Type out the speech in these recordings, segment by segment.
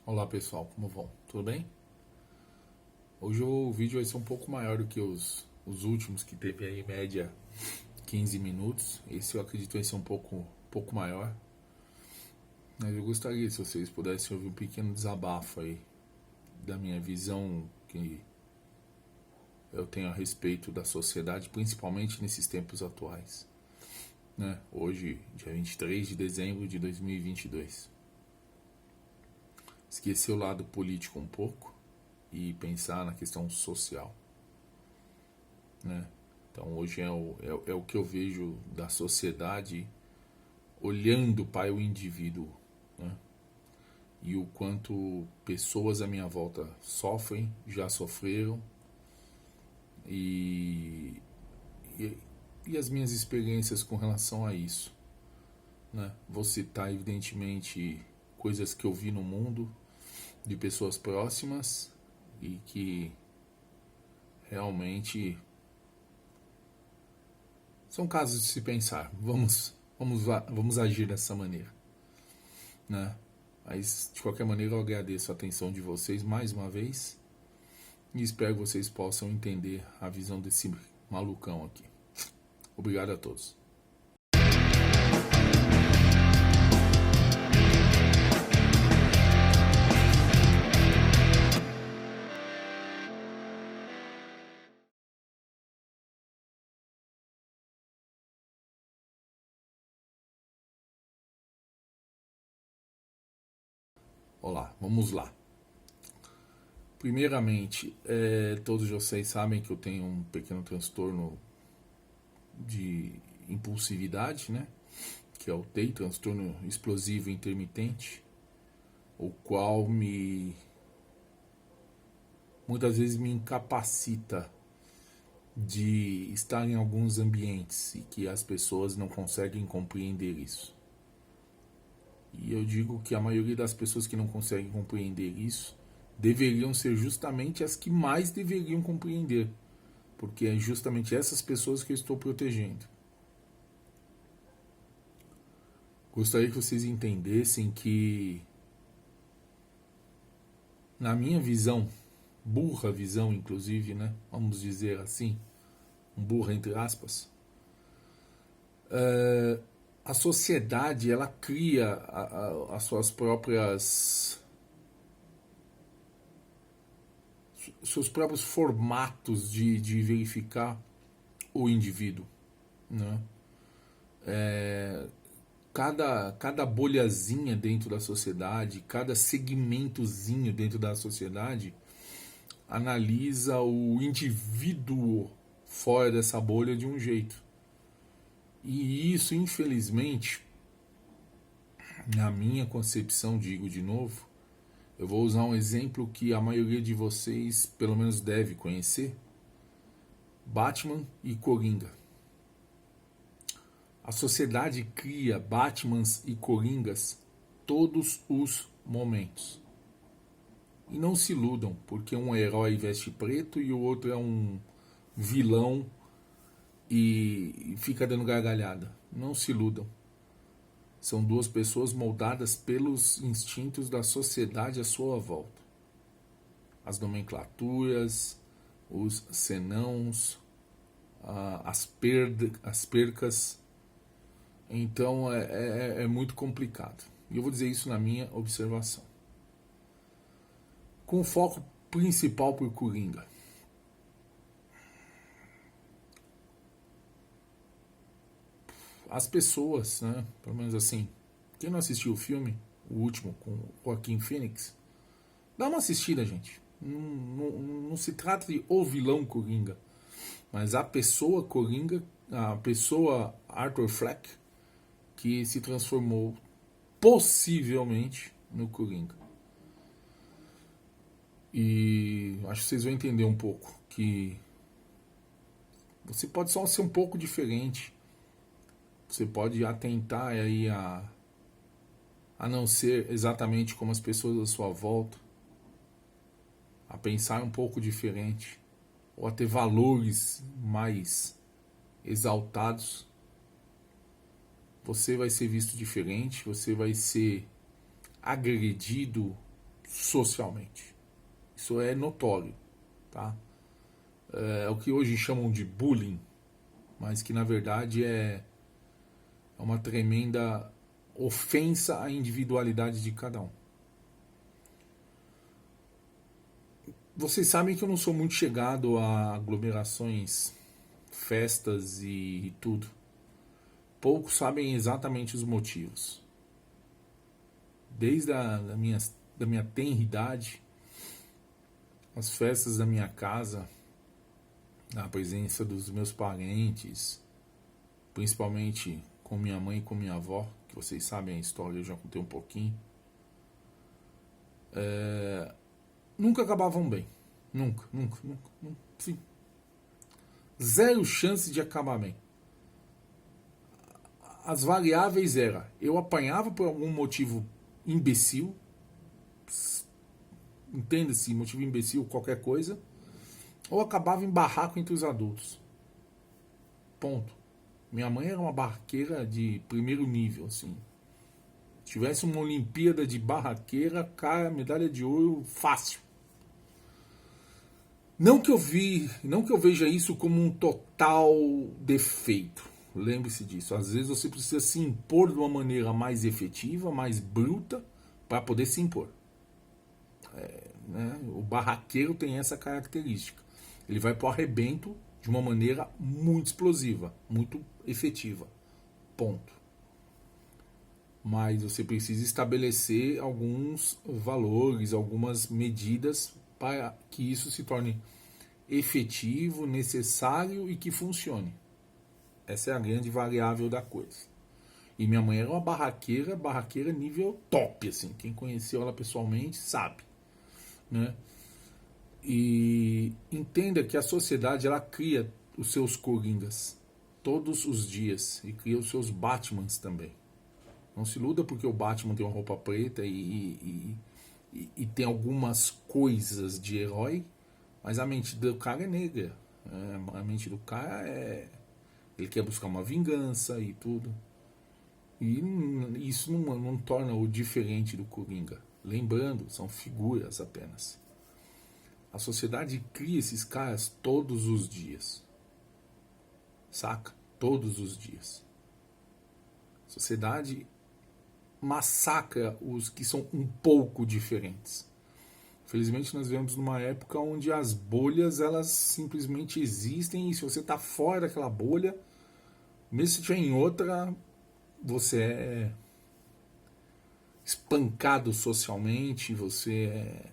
Olá pessoal, como vão? Tudo bem? Hoje o vídeo vai ser um pouco maior do que os últimos, que teve aí em média 15 minutos. Esse eu acredito vai ser um pouco maior. Mas eu gostaria, se vocês pudessem ouvir um pequeno desabafo aí da minha visão que eu tenho a respeito da sociedade, principalmente nesses tempos atuais. Né? Hoje, dia 23 de dezembro de 2022. Esquecer o lado político um pouco e pensar na questão social, né? Então hoje é o que eu vejo da sociedade olhando para o indivíduo, né? E o quanto pessoas à minha volta sofrem, já sofreram, e, e, e as minhas experiências com relação a isso, né? Vou citar evidentemente coisas que eu vi no mundo de pessoas próximas e que realmente são casos de se pensar. Vamos agir dessa maneira, né? Mas de qualquer maneira eu agradeço a atenção de vocês mais uma vez e espero que vocês possam entender a visão desse malucão aqui. Obrigado a todos. Olá, vamos lá. Primeiramente, todos vocês sabem que eu tenho um pequeno transtorno de impulsividade, né? Que é o TEI, transtorno explosivo intermitente, o qual muitas vezes me incapacita de estar em alguns ambientes e que as pessoas não conseguem compreender isso. E eu digo que a maioria das pessoas que não conseguem compreender isso deveriam ser justamente as que mais deveriam compreender, porque é justamente essas pessoas que eu estou protegendo. Gostaria que vocês entendessem que, na minha visão, burra visão inclusive, né? Vamos dizer assim, burra entre aspas, a sociedade ela cria as suas próprias seus próprios formatos de verificar o indivíduo, né? Cada bolhazinha dentro da sociedade, cada segmentozinho dentro da sociedade analisa o indivíduo fora dessa bolha de um jeito. E isso, infelizmente, na minha concepção, digo de novo, eu vou usar um exemplo que a maioria de vocês pelo menos deve conhecer: Batman e Coringa. A sociedade cria Batmans e Coringas todos os momentos. E não se iludam, porque um herói veste preto e o outro é um vilão e fica dando gargalhada. Não se iludam. São duas pessoas moldadas pelos instintos da sociedade à sua volta. As nomenclaturas, os senãos, as percas. Então é muito complicado. E eu vou dizer isso na minha observação. Com foco principal para o Coringa. As pessoas, né? Pelo menos assim. Quem não assistiu o filme, o último, com Joaquim Phoenix, dá uma assistida, gente. Não se trata de o vilão Coringa, mas a pessoa Coringa, a pessoa Arthur Fleck, que se transformou possivelmente no Coringa. E acho que vocês vão entender um pouco que você pode só ser um pouco diferente. Você pode atentar aí a não ser exatamente como as pessoas à sua volta, a pensar um pouco diferente, ou a ter valores mais exaltados. Você vai ser visto diferente, você vai ser agredido socialmente. Isso é notório, tá? É o que hoje chamam de bullying, mas que na verdade é uma tremenda ofensa à individualidade de cada um. Vocês sabem que eu não sou muito chegado a aglomerações, festas e tudo. Poucos sabem exatamente os motivos. Desde da minha tenridade, as festas da minha casa, a presença dos meus parentes, principalmente com minha mãe e com minha avó, que vocês sabem a história, eu já contei um pouquinho, nunca acabavam bem. Nunca. Sim. Zero chance de acabar bem. As variáveis eram, eu apanhava por algum motivo imbecil, entenda-se, motivo imbecil, qualquer coisa, ou acabava em barraco entre os adultos. Ponto. Minha mãe era uma barraqueira de primeiro nível, assim. Se tivesse uma Olimpíada de barraqueira, cara, medalha de ouro fácil. Não que eu veja isso como um total defeito. Lembre-se disso. Às vezes você precisa se impor de uma maneira mais efetiva, mais bruta, para poder se impor. Né? O barraqueiro tem essa característica. Ele vai para o arrebento de uma maneira muito explosiva, muito efetiva. Ponto. Mas você precisa estabelecer alguns valores, algumas medidas para que isso se torne efetivo, necessário e que funcione. Essa é a grande variável da coisa. E minha mãe era uma barraqueira nível top, assim. Quem conheceu ela pessoalmente sabe, né? E entenda que a sociedade, ela cria os seus coringas todos os dias e cria os seus Batmans também. Não se iluda porque o Batman tem uma roupa preta e tem algumas coisas de herói, mas a mente do cara é negra. A mente do cara é... Ele quer buscar uma vingança e tudo. E isso não torna o diferente do Coringa. Lembrando, são figuras apenas. A sociedade cria esses caras todos os dias. Saca? Todos os dias. A sociedade massacra os que são um pouco diferentes. Felizmente nós vivemos numa época onde as bolhas, elas simplesmente existem, e se você está fora daquela bolha, mesmo se estiver em outra, você é espancado socialmente, você é...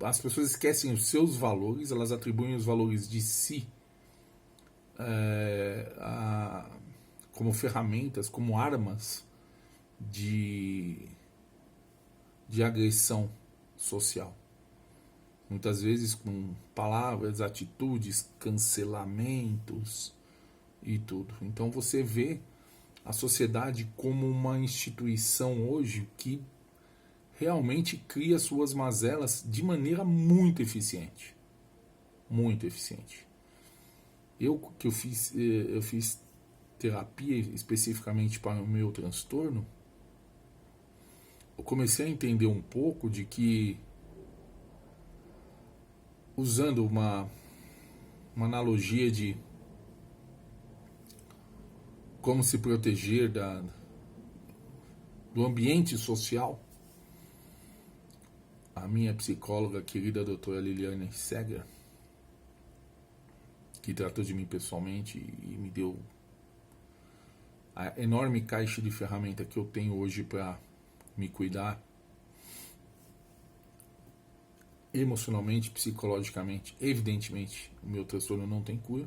As pessoas esquecem os seus valores, elas atribuem os valores de si como ferramentas, como armas de agressão social. Muitas vezes com palavras, atitudes, cancelamentos e tudo. Então você vê a sociedade como uma instituição hoje que realmente cria suas mazelas de maneira muito eficiente. Muito eficiente. Eu fiz terapia especificamente para o meu transtorno, eu comecei a entender um pouco de que, usando uma analogia de como se proteger do ambiente social, a minha psicóloga querida doutora Liliane Seger, que tratou de mim pessoalmente e me deu a enorme caixa de ferramenta que eu tenho hoje para me cuidar emocionalmente, psicologicamente. Evidentemente, o meu transtorno não tem cura.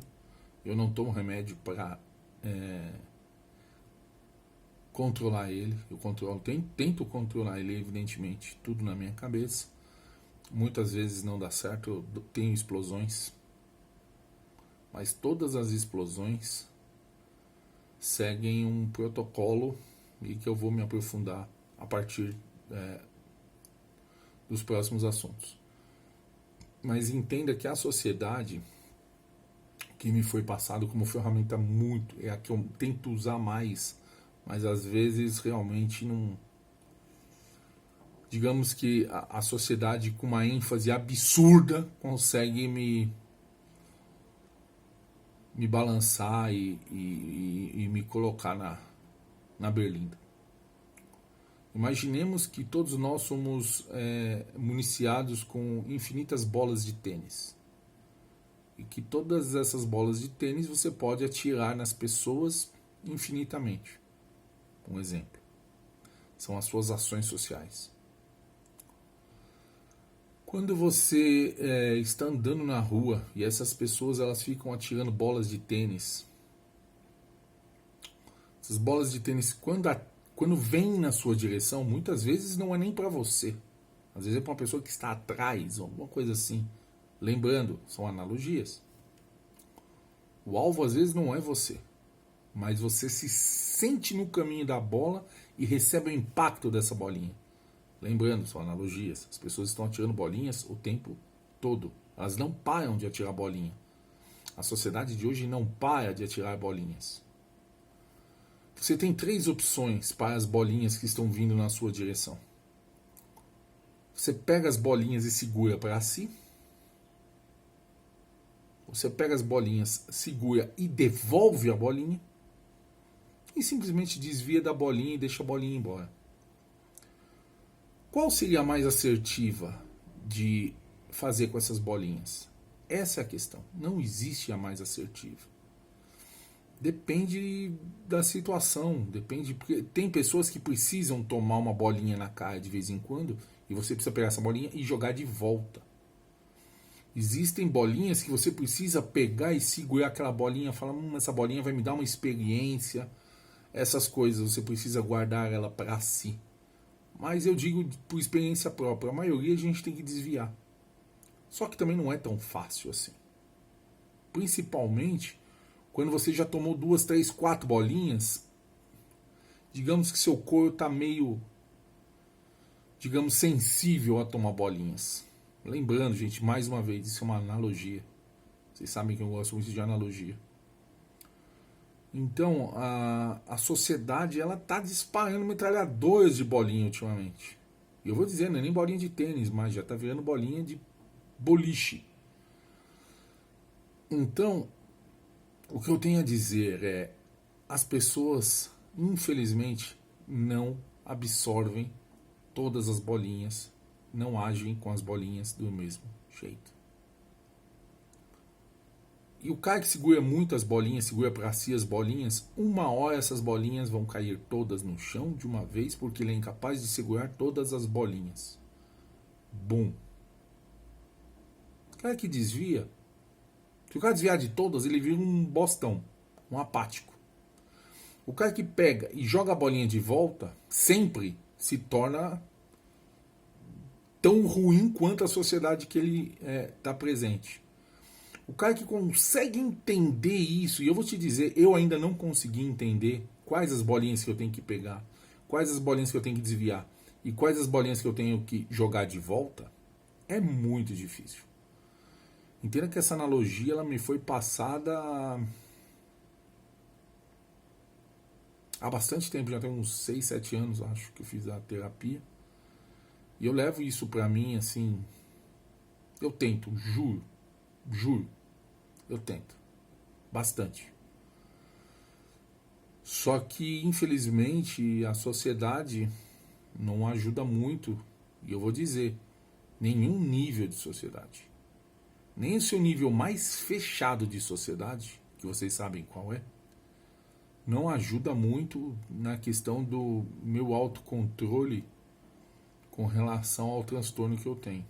Eu não tomo remédio para controlar ele. Tento controlar ele, evidentemente, tudo na minha cabeça. Muitas vezes não dá certo, eu tenho explosões. Mas todas as explosões seguem um protocolo e que eu vou me aprofundar a partir dos próximos assuntos. Mas entenda que a sociedade que me foi passado como ferramenta muito, é a que eu tento usar mais, mas às vezes realmente não, digamos que a sociedade com uma ênfase absurda consegue me balançar e me colocar na berlinda. Imaginemos que todos nós somos municiados com infinitas bolas de tênis. E que todas essas bolas de tênis você pode atirar nas pessoas infinitamente. Um exemplo. São as suas ações sociais. Quando você está andando na rua e essas pessoas elas ficam atirando bolas de tênis, essas bolas de tênis quando vêm na sua direção, muitas vezes não é nem para você, às vezes é para uma pessoa que está atrás, alguma coisa assim. Lembrando, são analogias. O alvo às vezes não é você, mas você se sente no caminho da bola e recebe o impacto dessa bolinha. Lembrando, são analogias. As pessoas estão atirando bolinhas o tempo todo. Elas não param de atirar bolinha. A sociedade de hoje não para de atirar bolinhas. Você tem 3 opções para as bolinhas que estão vindo na sua direção. Você pega as bolinhas e segura para si. Você pega as bolinhas, segura e devolve a bolinha. E simplesmente desvia da bolinha e deixa a bolinha embora. Qual seria a mais assertiva de fazer com essas bolinhas? Essa é a questão. Não existe a mais assertiva. Depende da situação. Depende, porque tem pessoas que precisam tomar uma bolinha na cara de vez em quando e você precisa pegar essa bolinha e jogar de volta. Existem bolinhas que você precisa pegar e segurar aquela bolinha e falar, essa bolinha vai me dar uma experiência. Essas coisas, você precisa guardar ela para si. Mas eu digo por experiência própria, a maioria a gente tem que desviar. Só que também não é tão fácil assim. Principalmente quando você já tomou 2, 3, 4 bolinhas, digamos que seu corpo está meio, digamos, sensível a tomar bolinhas. Lembrando, gente, mais uma vez, isso é uma analogia. Vocês sabem que eu gosto muito de analogia. Então, a sociedade ela está disparando metralhadoras de bolinha ultimamente. E eu vou dizer, não é nem bolinha de tênis, mas já está virando bolinha de boliche. Então, o que eu tenho a dizer é, as pessoas, infelizmente, não absorvem todas as bolinhas, não agem com as bolinhas do mesmo jeito. E o cara que segura muito as bolinhas, segura para si as bolinhas, uma hora essas bolinhas vão cair todas no chão de uma vez, porque ele é incapaz de segurar todas as bolinhas. Bum. O cara que desvia, se o cara desviar de todas, ele vira um bostão, um apático. O cara que pega e joga a bolinha de volta, sempre se torna tão ruim quanto a sociedade que ele está presente. O cara que consegue entender isso, e eu vou te dizer, eu ainda não consegui entender quais as bolinhas que eu tenho que pegar, quais as bolinhas que eu tenho que desviar e quais as bolinhas que eu tenho que jogar de volta, é muito difícil. Entenda que essa analogia ela me foi passada há bastante tempo, já tem uns 6, 7 anos, acho, que eu fiz a terapia. E eu levo isso pra mim, assim, eu tento, juro, eu tento, bastante. Só que, infelizmente, a sociedade não ajuda muito, e eu vou dizer, nenhum nível de sociedade. Nem o seu nível mais fechado de sociedade, que vocês sabem qual é, não ajuda muito na questão do meu autocontrole com relação ao transtorno que eu tenho.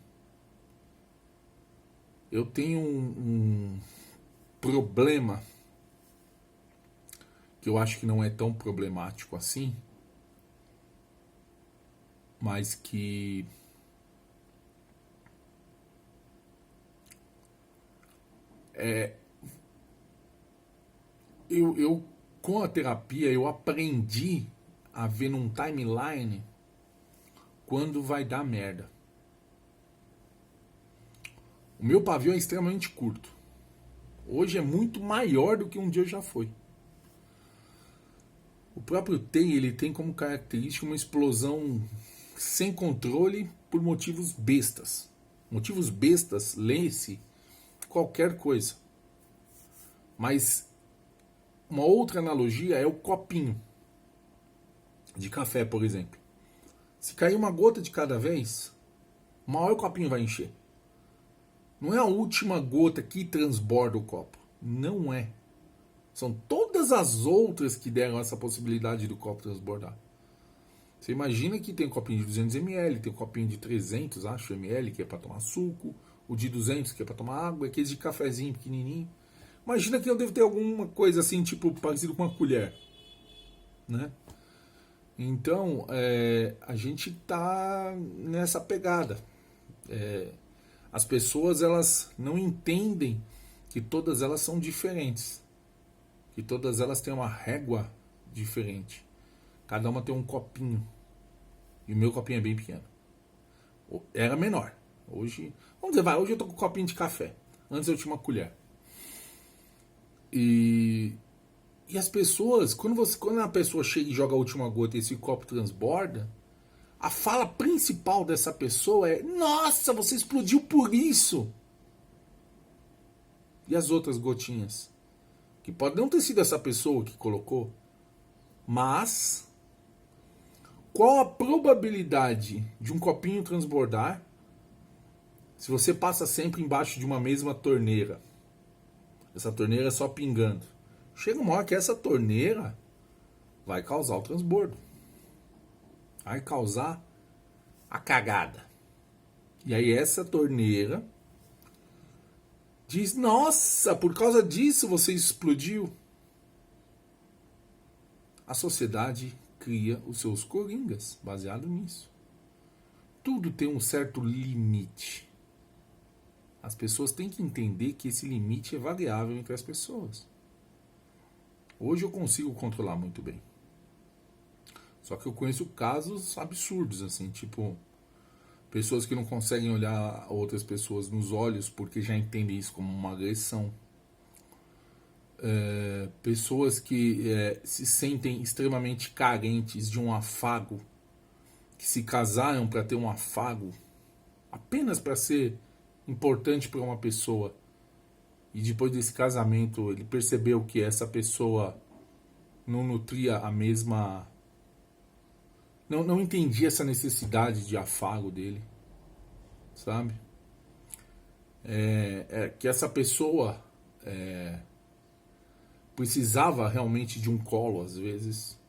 Eu tenho um problema que eu acho que não é tão problemático assim, mas que eu com a terapia eu aprendi a ver num timeline quando vai dar merda. O meu pavio é extremamente curto. Hoje é muito maior do que um dia já foi. O próprio TEI, ele tem como característica uma explosão sem controle por motivos bestas. Motivos bestas, lê-se qualquer coisa. Mas uma outra analogia é o copinho de café, por exemplo. Se cair uma gota de cada vez, maior o copinho vai encher. Não é a última gota que transborda o copo. Não é. São todas as outras que deram essa possibilidade do copo transbordar. Você imagina que tem um copinho de 200 ml, tem um copinho de 300, acho, ml, que é para tomar suco, o de 200, que é para tomar água, aqueles de cafezinho pequenininho. Imagina que eu devo ter alguma coisa assim, tipo, parecido com uma colher, né? Então, a gente tá nessa pegada. As pessoas, elas não entendem que todas elas são diferentes. Que todas elas têm uma régua diferente. Cada uma tem um copinho. E o meu copinho é bem pequeno. Era menor. Hoje, vamos dizer, hoje eu tô com um copinho de café. Antes eu tinha uma colher. E as pessoas, quando a pessoa chega e joga a última gota e esse copo transborda, a fala principal dessa pessoa é: nossa, você explodiu por isso. E as outras gotinhas? Que pode não ter sido essa pessoa que colocou, mas qual a probabilidade de um copinho transbordar se você passa sempre embaixo de uma mesma torneira? Essa torneira só pingando. Chega uma hora que essa torneira vai causar o transbordo. Vai causar a cagada. E aí essa torneira diz: nossa, por causa disso você explodiu. A sociedade cria os seus coringas baseado nisso. Tudo tem um certo limite. As pessoas têm que entender que esse limite é variável entre as pessoas. Hoje eu consigo controlar muito bem. Só que eu conheço casos absurdos, assim, tipo, pessoas que não conseguem olhar outras pessoas nos olhos porque já entendem isso como uma agressão. Pessoas que se sentem extremamente carentes de um afago, que se casaram para ter um afago, apenas para ser importante para uma pessoa, e depois desse casamento ele percebeu que essa pessoa não nutria a mesma, não entendia essa necessidade de afago dele, sabe? Que essa pessoa precisava realmente de um colo, às vezes,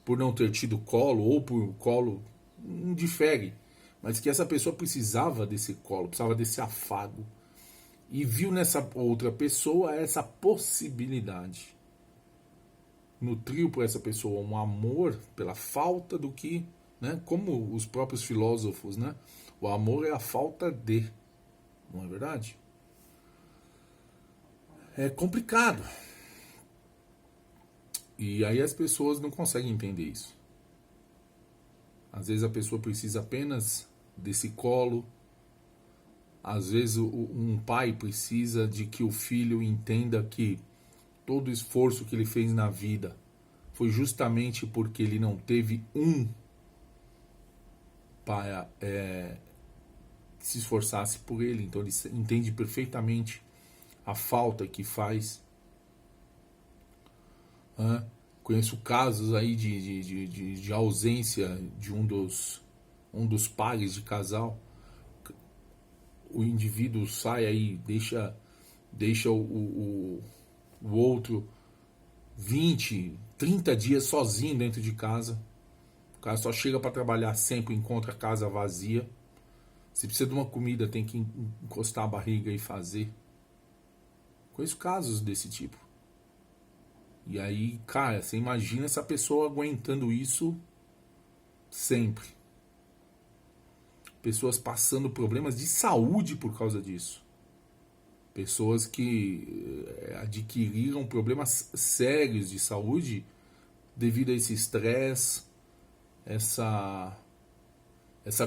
por não ter tido colo, ou por colo, não difere, mas que essa pessoa precisava desse colo, precisava desse afago, e viu nessa outra pessoa essa possibilidade. Nutriu por essa pessoa um amor pela falta do que, né, como os próprios filósofos, né, o amor é a falta de, não é verdade? É complicado. E aí as pessoas não conseguem entender isso. Às vezes a pessoa precisa apenas desse colo. Às vezes um pai precisa de que o filho entenda que todo o esforço que ele fez na vida foi justamente porque ele não teve um para que se esforçasse por ele. Então ele entende perfeitamente a falta que faz. Conheço casos aí de ausência de um dos pares de casal. O indivíduo sai aí, deixa o outro 20, 30 dias sozinho dentro de casa. O cara só chega para trabalhar sempre, encontra a casa vazia. Se precisa de uma comida, tem que encostar a barriga e fazer. Conheço casos desse tipo. E aí, cara, você imagina essa pessoa aguentando isso sempre. Pessoas passando problemas de saúde por causa disso. Pessoas que adquiriram problemas sérios de saúde devido a esse estresse, essa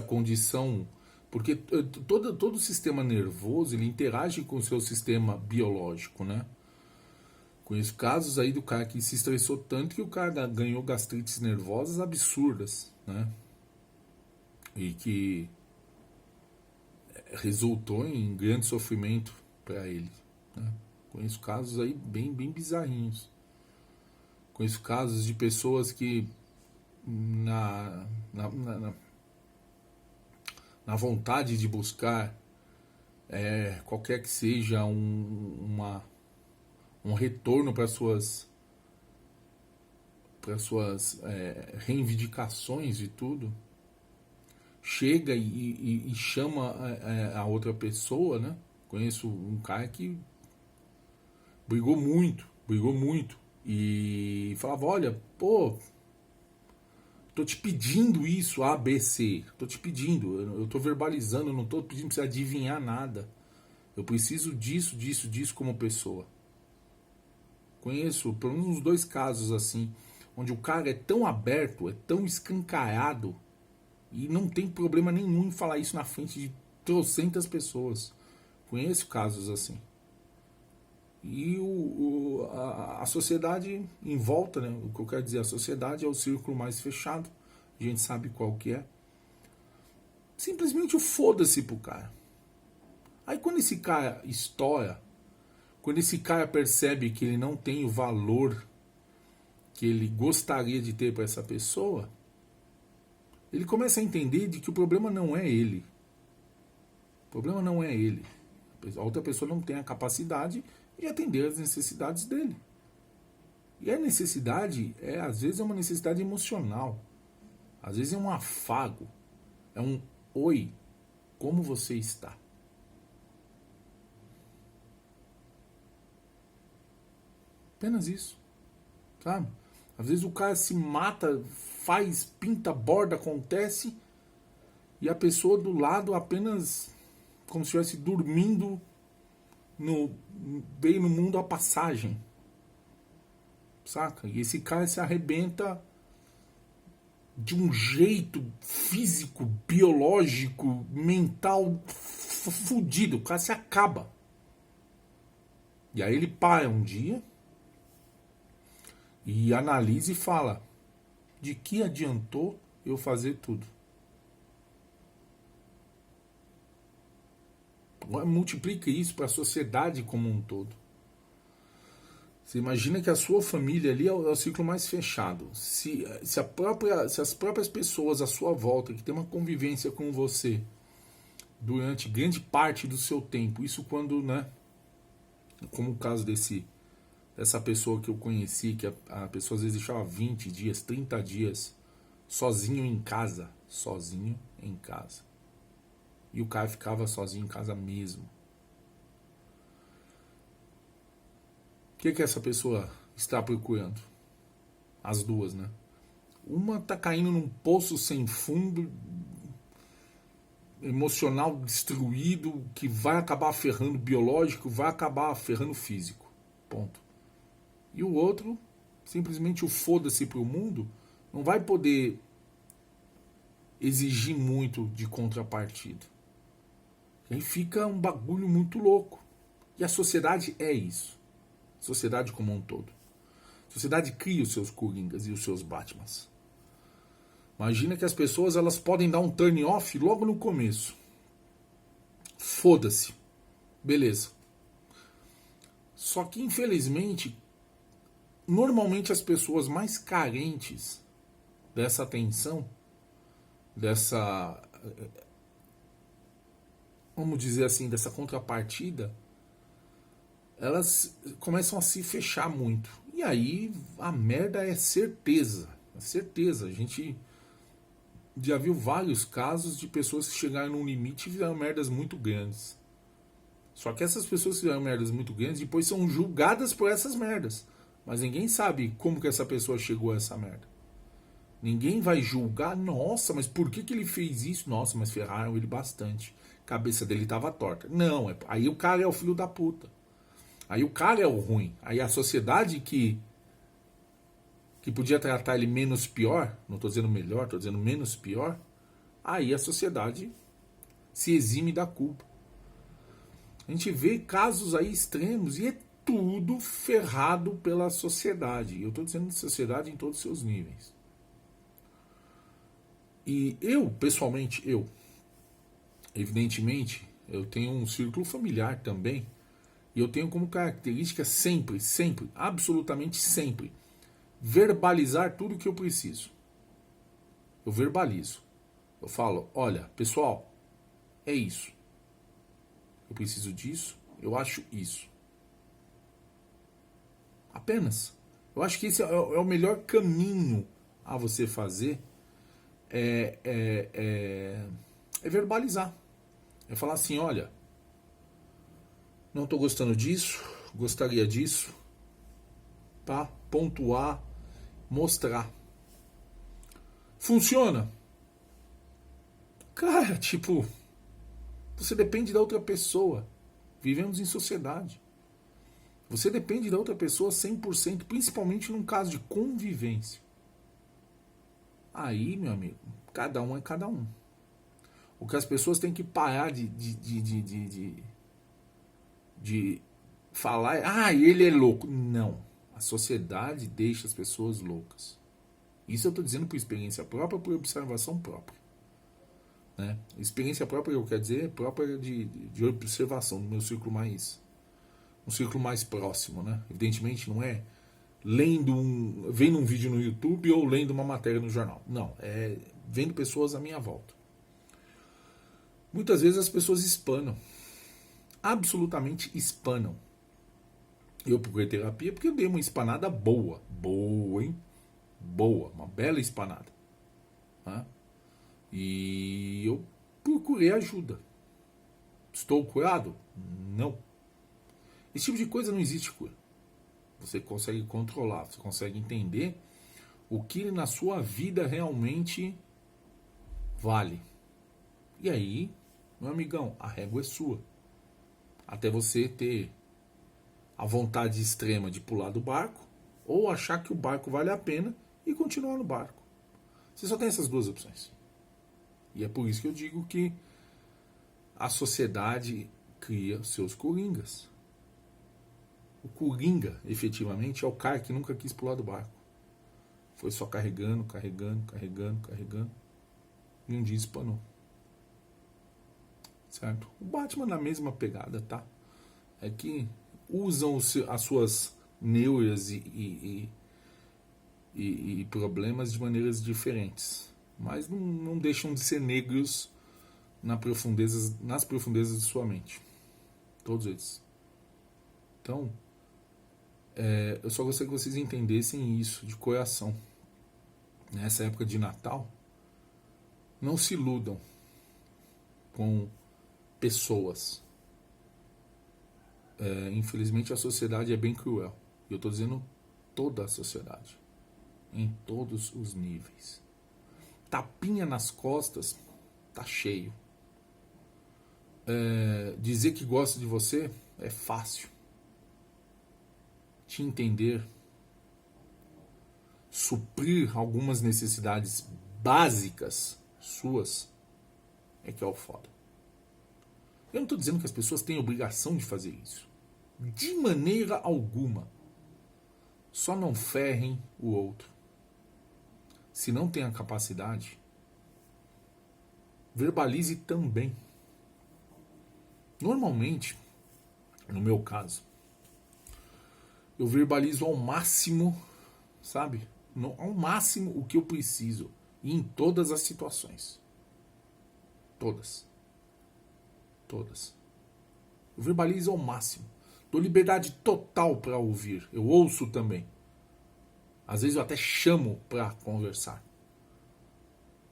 condição. Porque todo o sistema nervoso, ele interage com o seu sistema biológico, né? Conheço casos aí do cara que se estressou tanto que o cara ganhou gastrites nervosas absurdas, né? e que resultou em grande sofrimento para ele, né? Conheço casos aí bem bizarrinhos. Conheço casos de pessoas que na, na, na, na vontade de buscar qualquer que seja um retorno para suas reivindicações e tudo, chega e chama a outra pessoa, né? Conheço um cara que brigou muito e falava, olha, pô, tô te pedindo isso, A, B, C, tô te pedindo, eu tô verbalizando, eu não tô pedindo pra você adivinhar nada, eu preciso disso como pessoa. Conheço pelo menos uns 2 casos assim, onde o cara é tão aberto, é tão escancarado, e não tem problema nenhum em falar isso na frente de trocentas pessoas. Conheço casos assim. E a sociedade em volta, né? O que eu quero dizer, a sociedade é o círculo mais fechado. A gente sabe qual que é. Simplesmente o foda-se pro cara. Aí quando esse cara estoura, quando esse cara percebe que ele não tem o valor que ele gostaria de ter para essa pessoa, ele começa a entender de que o problema não é ele. O problema não é ele. A outra pessoa não tem a capacidade de atender as necessidades dele. E a necessidade, às vezes, é uma necessidade emocional. Às vezes é um afago. É um oi, como você está? Apenas isso. Sabe? Às vezes o cara se mata, faz, pinta, borda, acontece, e a pessoa do lado apenas como se estivesse dormindo, veio no mundo a passagem. Saca? E esse cara se arrebenta de um jeito físico, biológico, mental fudido. O cara se acaba. E aí ele para um dia e analisa e fala: de que adiantou eu fazer tudo? Multiplica isso para a sociedade como um todo. Você imagina que a sua família ali é o ciclo mais fechado. Se as próprias pessoas à sua volta, que tem uma convivência com você durante grande parte do seu tempo, isso quando, né, como o caso dessa pessoa que eu conheci, que a pessoa às vezes deixava 20 dias, 30 dias sozinho em casa. E o cara ficava sozinho em casa mesmo. O que essa pessoa está procurando? As duas, né? Uma tá caindo num poço sem fundo, emocional destruído, que vai acabar ferrando biológico, vai acabar ferrando físico. Ponto. E o outro, simplesmente o foda-se pro mundo, não vai poder exigir muito de contrapartida. E aí fica um bagulho muito louco. E a sociedade é isso. A sociedade como um todo. A sociedade cria os seus Coringas e os seus Batmans. Imagina que as pessoas elas podem dar um turn off logo no começo. Foda-se. Beleza. Só que infelizmente, normalmente as pessoas mais carentes dessa atenção, dessa, vamos dizer assim, dessa contrapartida, elas começam a se fechar muito. E aí a merda é certeza. É certeza. A gente já viu vários casos de pessoas que chegaram num limite e fizeram merdas muito grandes. Só que essas pessoas que fizeram merdas muito grandes depois são julgadas por essas merdas. Mas ninguém sabe como que essa pessoa chegou a essa merda. Ninguém vai julgar, nossa, mas por que ele fez isso? Nossa, mas ferraram ele bastante. A cabeça dele estava torta. Não, aí o cara é o filho da puta. Aí o cara é o ruim. Aí a sociedade que podia tratar ele menos pior, não estou dizendo melhor, estou dizendo menos pior, aí a sociedade se exime da culpa. A gente vê casos aí extremos e é tudo ferrado pela sociedade. Eu estou dizendo sociedade em todos os seus níveis. E eu, pessoalmente, evidentemente, eu tenho um círculo familiar também, e eu tenho como característica sempre, sempre, absolutamente sempre, verbalizar tudo o que eu preciso. Eu verbalizo. Eu falo, olha, pessoal, é isso. Eu preciso disso, eu acho isso. Apenas. Eu acho que esse é o melhor caminho a você fazer, é verbalizar. É falar assim, olha, não estou gostando disso, gostaria disso, tá? Pontuar, mostrar. Funciona? Cara, tipo, você depende da outra pessoa. Vivemos em sociedade. Você depende da outra pessoa 100%, principalmente num caso de convivência. Aí, meu amigo, cada um é cada um. O que as pessoas têm que parar de falar é, ele é louco. Não. A sociedade deixa as pessoas loucas. Isso eu estou dizendo por experiência própria, por observação própria. Né? Experiência própria, eu quero dizer, própria de observação, no meu círculo mais... um círculo mais próximo, né? Evidentemente não é vendo um vídeo no YouTube ou lendo uma matéria no jornal. Não, é vendo pessoas à minha volta. Muitas vezes as pessoas espanam. Absolutamente espanam. Eu procurei terapia porque eu dei uma espanada boa. Boa, hein? Boa, uma bela espanada. Né? E eu procurei ajuda. Estou curado? Não. Esse tipo de coisa não existe cura. Você consegue controlar, você consegue entender o que na sua vida realmente vale. E aí, meu amigão, a régua é sua. Até você ter a vontade extrema de pular do barco ou achar que o barco vale a pena e continuar no barco. Você só tem essas duas opções. E é por isso que eu digo que a sociedade cria seus coringas. O coringa, efetivamente, é o cara que nunca quis pular do barco. Foi só carregando, carregando, carregando, carregando. E um dia espanou. Certo? O Batman na mesma pegada, tá? É que usam as suas neuras e problemas de maneiras diferentes. Mas não deixam de ser negros nas profundezas de sua mente. Todos eles. Então, eu só gostaria que vocês entendessem isso de coração. Nessa época de Natal, não se iludam com pessoas. Infelizmente a sociedade é bem cruel. E eu estou dizendo toda a sociedade. Em todos os níveis. Tapinha nas costas, tá cheio. Dizer que gosta de você é fácil. Te entender, suprir algumas necessidades básicas suas, é que é o foda. Eu não estou dizendo que as pessoas têm obrigação de fazer isso. De maneira alguma. Só não ferrem o outro. Se não tem a capacidade, verbalize também. Normalmente, no meu caso, eu verbalizo ao máximo, sabe? Ao máximo o que eu preciso. E em todas as situações. Todas. Todas. Eu verbalizo ao máximo. Dou liberdade total para ouvir. Eu ouço também. Às vezes eu até chamo para conversar.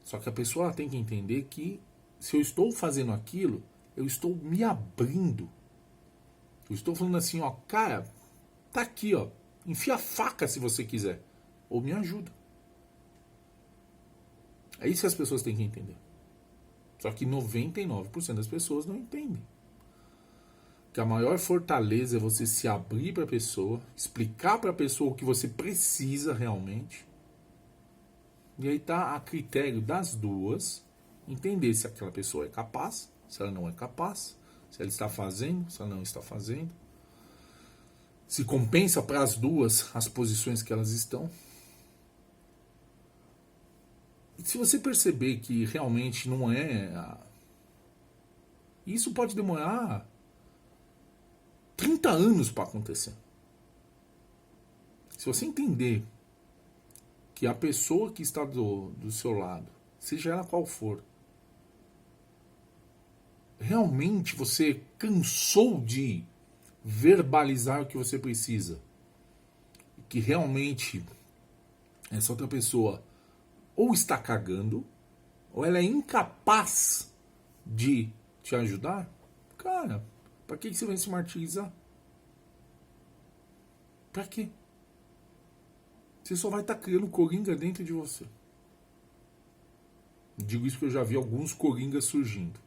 Só que a pessoa tem que entender que se eu estou fazendo aquilo, eu estou me abrindo. Eu estou falando assim, ó, cara, tá aqui, ó. Enfia a faca se você quiser. Ou me ajuda. É isso que as pessoas têm que entender. Só que 99% das pessoas não entendem. Que a maior fortaleza é você se abrir para a pessoa, explicar para a pessoa o que você precisa realmente. E aí tá a critério das duas entender se aquela pessoa é capaz, se ela não é capaz, se ela está fazendo, se ela não está fazendo. Se compensa para as duas as posições que elas estão. se você perceber que realmente não é... Isso pode demorar 30 anos para acontecer. Se você entender que a pessoa que está do seu lado, seja ela qual for, realmente você cansou de verbalizar o que você precisa, que realmente essa outra pessoa ou está cagando, ou ela é incapaz de te ajudar, cara, pra que você vai se martirizar? Pra quê? Você só vai estar criando coringa dentro de você. Digo isso porque eu já vi alguns coringas surgindo.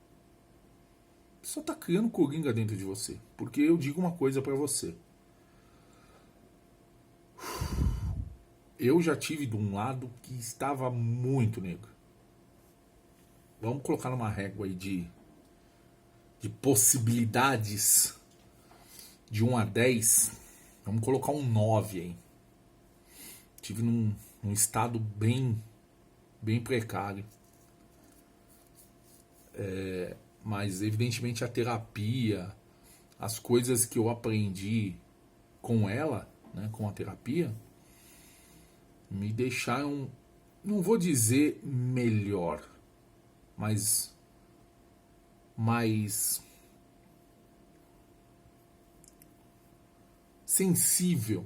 Você só está criando coringa dentro de você. Porque eu digo uma coisa pra você. Eu já tive de um lado que estava muito negro. Vamos colocar numa régua aí de possibilidades de 1 a 10. Vamos colocar um 9 aí. Tive num estado bem precário. Mas evidentemente a terapia, as coisas que eu aprendi com ela, né, com a terapia, me deixaram, não vou dizer melhor, mas mais sensível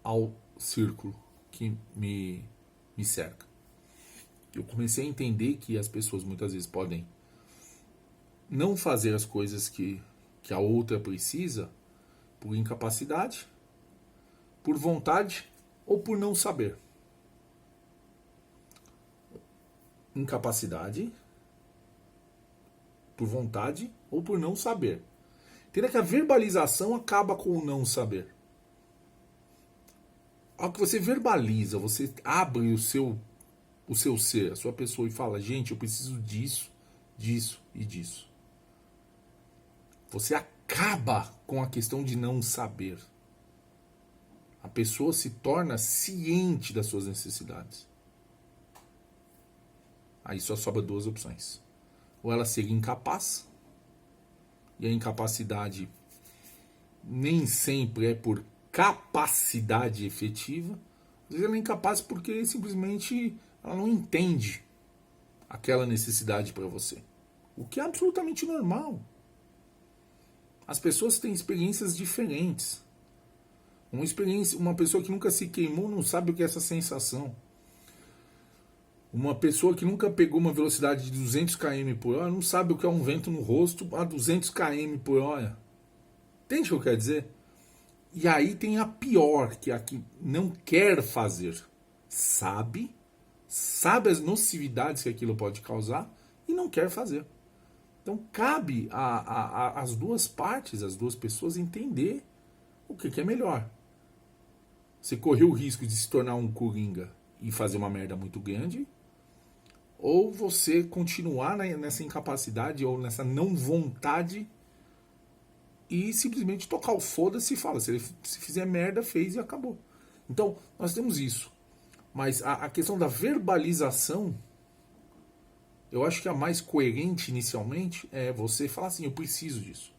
ao círculo que me cerca. Eu comecei a entender que as pessoas muitas vezes podem não fazer as coisas que a outra precisa por incapacidade, por vontade ou por não saber. Incapacidade, por vontade ou por não saber. Entenda que a verbalização acaba com o não saber. Ao que você verbaliza, você abre o seu ser, a sua pessoa e fala, gente, eu preciso disso, disso e disso. Você acaba com a questão de não saber. A pessoa se torna ciente das suas necessidades. Aí só sobra 2 opções. Ou ela seria incapaz, e a incapacidade nem sempre é por capacidade efetiva. Às vezes ela é incapaz porque simplesmente ela não entende aquela necessidade para você. O que é absolutamente normal. As pessoas têm experiências diferentes. Uma pessoa que nunca se queimou não sabe o que é essa sensação. Uma pessoa que nunca pegou uma velocidade de 200 km por hora não sabe o que é um vento no rosto a 200 km por hora. Entende o que eu quero dizer? E aí tem a pior, que é a que não quer fazer. Sabe as nocividades que aquilo pode causar e não quer fazer. Então cabe às duas partes, às duas pessoas, entender o que é melhor. Você correu o risco de se tornar um coringa e fazer uma merda muito grande, ou você continuar nessa incapacidade ou nessa não vontade e simplesmente tocar o foda-se e fala, se ele se fizer merda, fez e acabou. Então, nós temos isso. Mas a questão da verbalização, eu acho que a mais coerente inicialmente é você falar assim, eu preciso disso.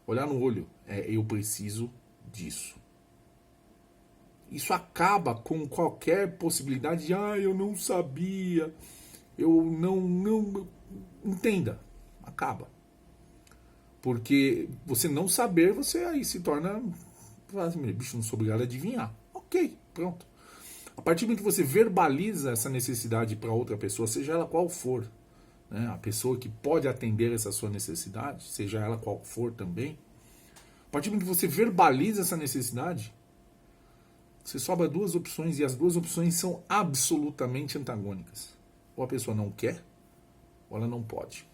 Olhar no olho, eu preciso disso. Isso acaba com qualquer possibilidade de, eu não sabia, eu não... Entenda, acaba. Porque você não saber, você aí se torna, bicho, não sou obrigado a adivinhar. Ok, pronto. A partir do momento que você verbaliza essa necessidade para outra pessoa, seja ela qual for, né, a pessoa que pode atender essa sua necessidade, seja ela qual for também, a partir do momento que você verbaliza essa necessidade, você sobra 2 opções e as 2 opções são absolutamente antagônicas. Ou a pessoa não quer, ou ela não pode.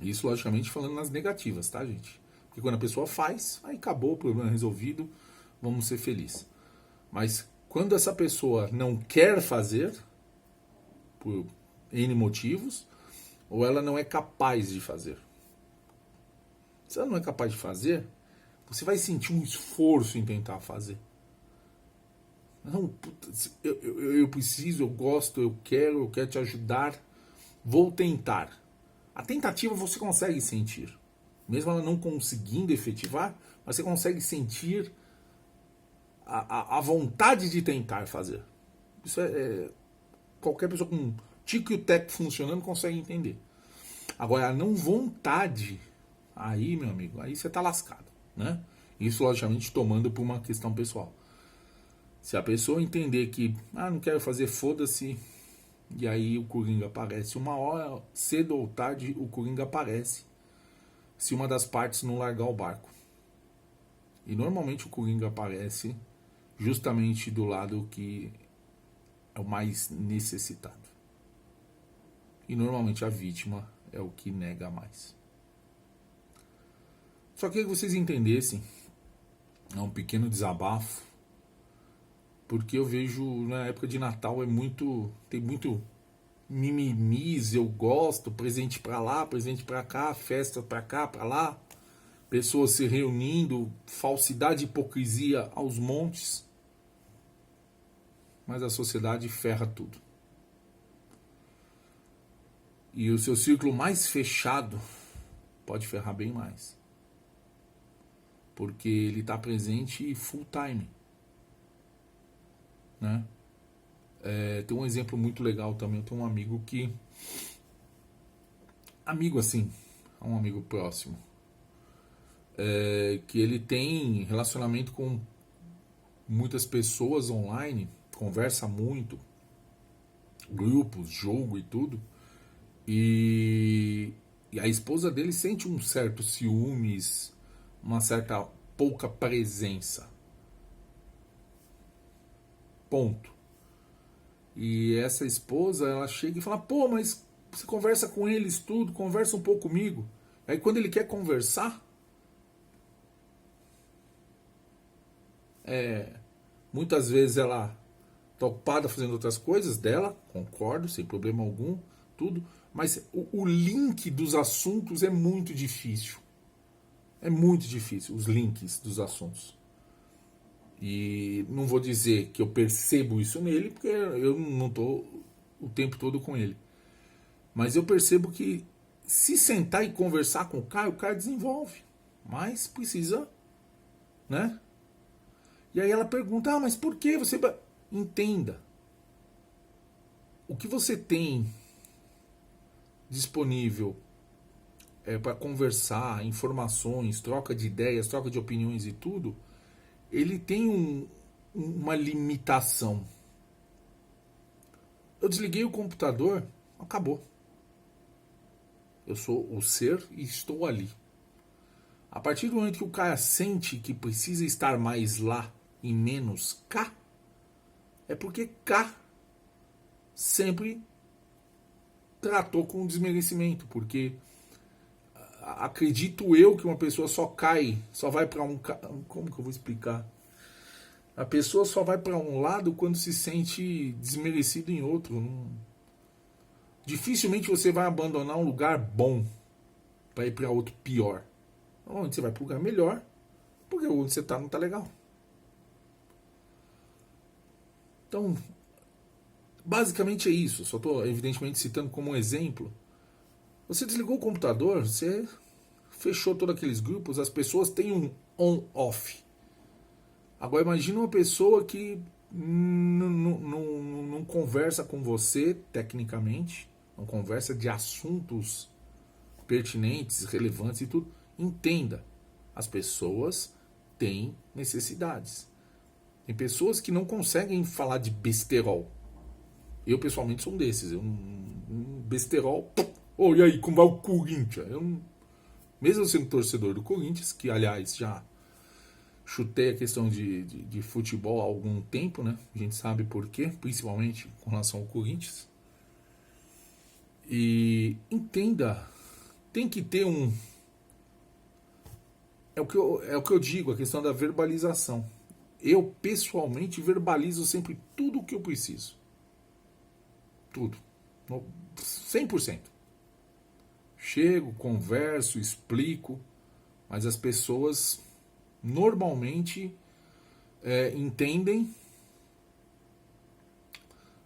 Isso, logicamente, falando nas negativas, tá, gente? Porque quando a pessoa faz, aí acabou, o problema resolvido, vamos ser felizes. Mas quando essa pessoa não quer fazer, por N motivos, ou ela não é capaz de fazer. Se ela não é capaz de fazer, você vai sentir um esforço em tentar fazer. Não, puta, eu preciso, eu gosto, eu quero te ajudar, vou tentar. A tentativa você consegue sentir. Mesmo ela não conseguindo efetivar, mas você consegue sentir a vontade de tentar fazer. Isso qualquer pessoa com tico e o teco funcionando consegue entender. Agora, a não vontade, aí, meu amigo, aí você tá lascado, né? Isso, logicamente, tomando por uma questão pessoal. Se a pessoa entender que, não quero fazer, foda-se, e aí o Coringa aparece. Uma hora, cedo ou tarde, o Coringa aparece. Se uma das partes não largar o barco. E normalmente o Coringa aparece justamente do lado que é o mais necessitado. E normalmente a vítima é o que nega mais. Só queria que vocês entendessem, é um pequeno desabafo, porque eu vejo na época de Natal tem muito mimimis, eu gosto, presente pra lá, presente pra cá, festa pra cá, pra lá, pessoas se reunindo, falsidade e hipocrisia aos montes, mas a sociedade ferra tudo. E o seu círculo mais fechado pode ferrar bem mais. Porque ele está presente full time. Né? Tem um exemplo muito legal também. Eu tenho um amigo que... Amigo assim, um amigo próximo. Que ele tem relacionamento com muitas pessoas online. Conversa muito. Grupos, jogo e tudo. E a esposa dele sente um certo ciúmes, uma certa pouca presença. Ponto. E essa esposa, ela chega e fala, pô, mas você conversa com eles tudo, conversa um pouco comigo. Aí quando ele quer conversar, muitas vezes ela tá ocupada fazendo outras coisas dela, concordo, sem problema algum, tudo. Mas o link dos assuntos é muito difícil. É muito difícil, os links dos assuntos. E não vou dizer que eu percebo isso nele, porque eu não estou o tempo todo com ele. Mas eu percebo que se sentar e conversar com o cara desenvolve. Mas precisa, né? E aí ela pergunta, mas por que você... Entenda. O que você tem disponível para conversar, informações, troca de ideias, troca de opiniões e tudo, ele tem uma limitação. Eu desliguei o computador, acabou. Eu sou o ser e estou ali. A partir do momento que o cara sente que precisa estar mais lá e menos cá, é porque cá sempre tratou com desmerecimento, porque acredito eu que uma pessoa só cai, só vai para um... Como que eu vou explicar? A pessoa só vai para um lado quando se sente desmerecido em outro. Dificilmente você vai abandonar um lugar bom para ir para outro pior. Onde você vai para um lugar melhor, porque onde você está não está legal. Então, basicamente é isso. Só estou evidentemente citando como um exemplo. Você desligou o computador, você fechou todos aqueles grupos, as pessoas têm um on-off. Agora imagina uma pessoa que não conversa com você tecnicamente, não conversa de assuntos pertinentes, relevantes e tudo. Entenda, as pessoas têm necessidades. Tem pessoas que não conseguem falar de besterol. Eu pessoalmente sou um desses. Besterol... E aí, como vai o Corinthians? Mesmo sendo torcedor do Corinthians, que aliás já chutei a questão de futebol há algum tempo, né? A gente sabe por quê, principalmente com relação ao Corinthians. E entenda, tem que ter um... É o que eu digo, a questão da verbalização. Eu, pessoalmente, verbalizo sempre tudo o que eu preciso. Tudo. 100%. Chego, converso, explico, mas as pessoas normalmente entendem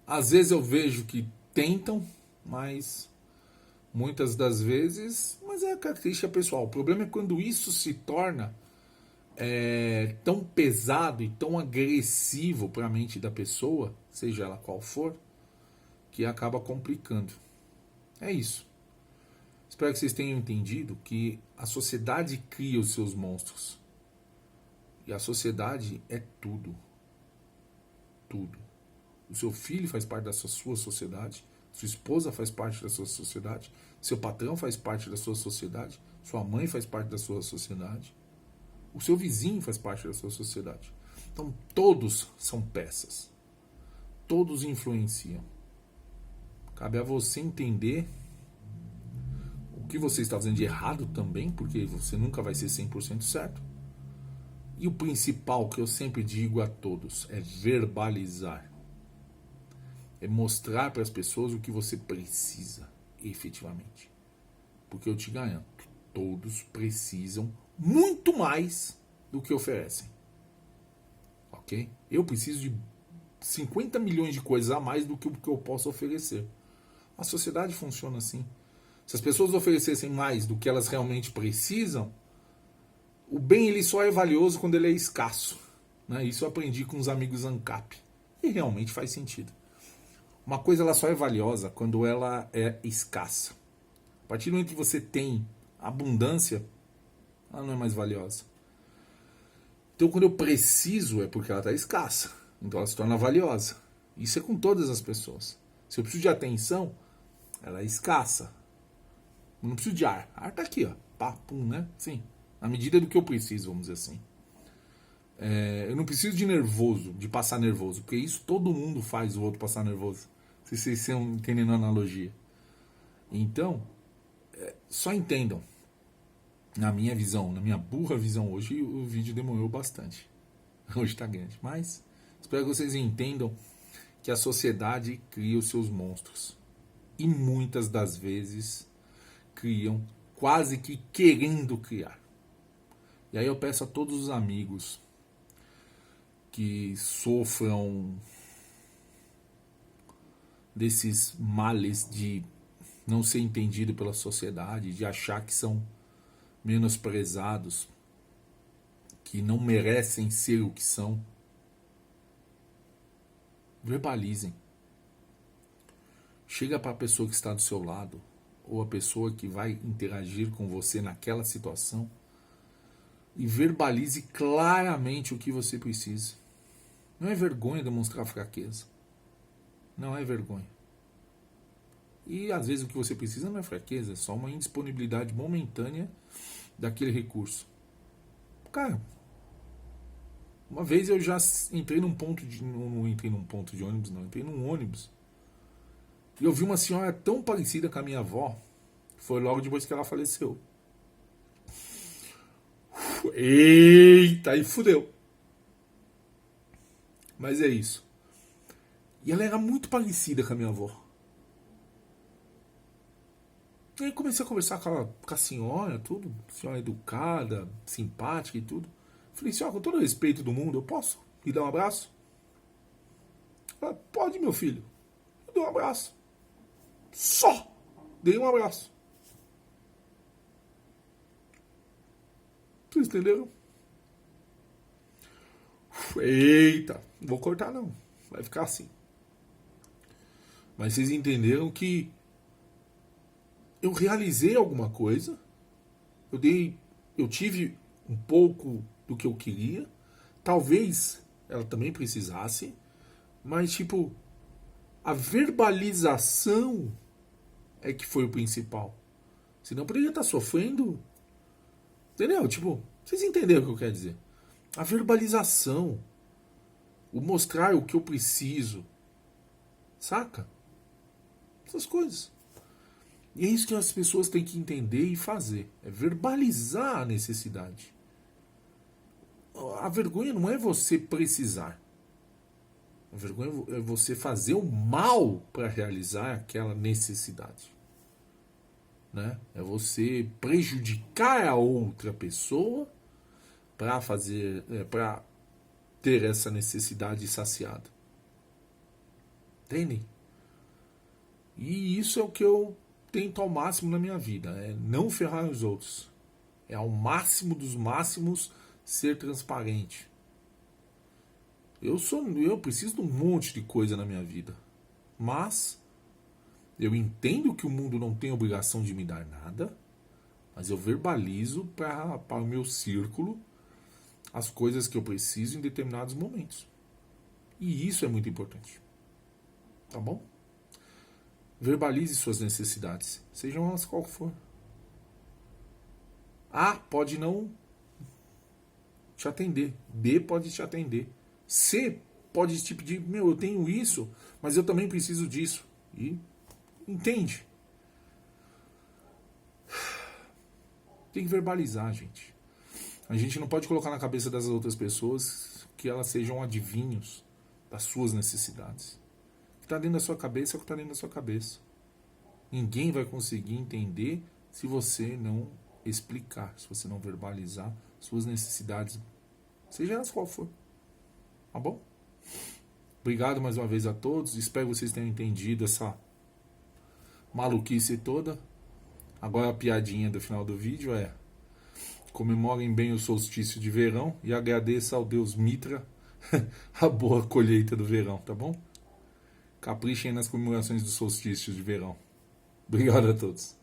Às vezes eu vejo que tentam, mas muitas das vezes, mas é a característica pessoal. O problema é quando isso se torna tão pesado e tão agressivo para a mente da pessoa, seja ela qual for, que acaba complicando. É isso. Espero que vocês tenham entendido que a sociedade cria os seus monstros. E a sociedade é tudo. Tudo. O seu filho faz parte da sua sociedade, sua esposa faz parte da sua sociedade, seu patrão faz parte da sua sociedade, sua mãe faz parte da sua sociedade, o seu vizinho faz parte da sua sociedade. Então todos são peças. Todos influenciam. Cabe a você entender o que você está fazendo de errado também, porque você nunca vai ser 100% certo. E o principal que eu sempre digo a todos é verbalizar. É mostrar para as pessoas o que você precisa, efetivamente. Porque eu te garanto, todos precisam muito mais do que oferecem. Ok? Eu preciso de 50 milhões de coisas a mais do que o que eu posso oferecer. A sociedade funciona assim. Se as pessoas oferecessem mais do que elas realmente precisam, o bem ele só é valioso quando ele é escasso. Né? Isso eu aprendi com os amigos ANCAP. E realmente faz sentido. Uma coisa ela só é valiosa quando ela é escassa. A partir do momento que você tem abundância, ela não é mais valiosa. Então quando eu preciso é porque ela está escassa. Então ela se torna valiosa. Isso é com todas as pessoas. Se eu preciso de atenção, ela é escassa. Eu não preciso de ar. Ar tá aqui, ó. Pá, pum, né? Sim. Na medida do que eu preciso, vamos dizer assim. Eu não preciso de nervoso, de passar nervoso. Porque isso todo mundo faz o outro passar nervoso. Se vocês estão entendendo a analogia. Então, só entendam. Na minha visão, na minha burra visão hoje, o vídeo demorou bastante. Hoje tá grande. Mas, espero que vocês entendam que a sociedade cria os seus monstros. E muitas das vezes criam quase que querendo criar. E aí eu peço a todos os amigos que sofram desses males de não ser entendido pela sociedade, de achar que são menosprezados, que não merecem ser o que são, verbalizem. Chega para a pessoa que está do seu lado, ou a pessoa que vai interagir com você naquela situação, e verbalize claramente o que você precisa. Não é vergonha demonstrar fraqueza. Não é vergonha. E às vezes o que você precisa não é fraqueza, é só uma indisponibilidade momentânea daquele recurso. Cara, uma vez eu já entrei num ponto de... Não entrei num ponto de ônibus, não. Entrei num ônibus. E eu vi uma senhora tão parecida com a minha avó. Foi logo depois que ela faleceu. Eita, aí fudeu. Mas é isso. E ela era muito parecida com a minha avó. E aí comecei a conversar com a senhora, tudo. Senhora educada, simpática e tudo. Falei, senhora, com todo o respeito do mundo, eu posso lhe dar um abraço? Ela, pode, meu filho. Eu dou um abraço. Só dei um abraço. Vocês entenderam? Eita, não vou cortar não. Vai ficar assim. Mas vocês entenderam que eu realizei alguma coisa. Eu tive um pouco do que eu queria. Talvez ela também precisasse. Mas tipo, a verbalização é que foi o principal. Senão poderia estar sofrendo. Entendeu? Tipo, vocês entenderam o que eu quero dizer? A verbalização. O mostrar o que eu preciso. Saca? Essas coisas. E é isso que as pessoas têm que entender e fazer. É verbalizar a necessidade. A vergonha não é você precisar. A vergonha é você fazer o mal para realizar aquela necessidade. Né? É você prejudicar a outra pessoa para ter essa necessidade saciada. Entendem? E isso é o que eu tento ao máximo na minha vida. É não ferrar os outros. É ao máximo dos máximos ser transparente. Eu preciso de um monte de coisa na minha vida. Mas eu entendo que o mundo não tem obrigação de me dar nada. Mas eu verbalizo para o meu círculo as coisas que eu preciso em determinados momentos. E isso é muito importante. Tá bom? Verbalize suas necessidades, sejam elas qual for. A pode não te atender. B pode te atender. C pode te pedir, eu tenho isso, mas eu também preciso disso. E entende? Tem que verbalizar, gente. A gente não pode colocar na cabeça das outras pessoas que elas sejam adivinhos das suas necessidades. O que está dentro da sua cabeça é o que está dentro da sua cabeça. Ninguém vai conseguir entender se você não explicar, se você não verbalizar suas necessidades, seja elas qual for. Tá bom? Obrigado mais uma vez a todos. Espero que vocês tenham entendido essa maluquice toda. Agora a piadinha do final do vídeo é: comemorem bem o solstício de verão e agradeça ao Deus Mitra a boa colheita do verão, tá bom? Caprichem nas comemorações do solstício de verão. Obrigado a todos.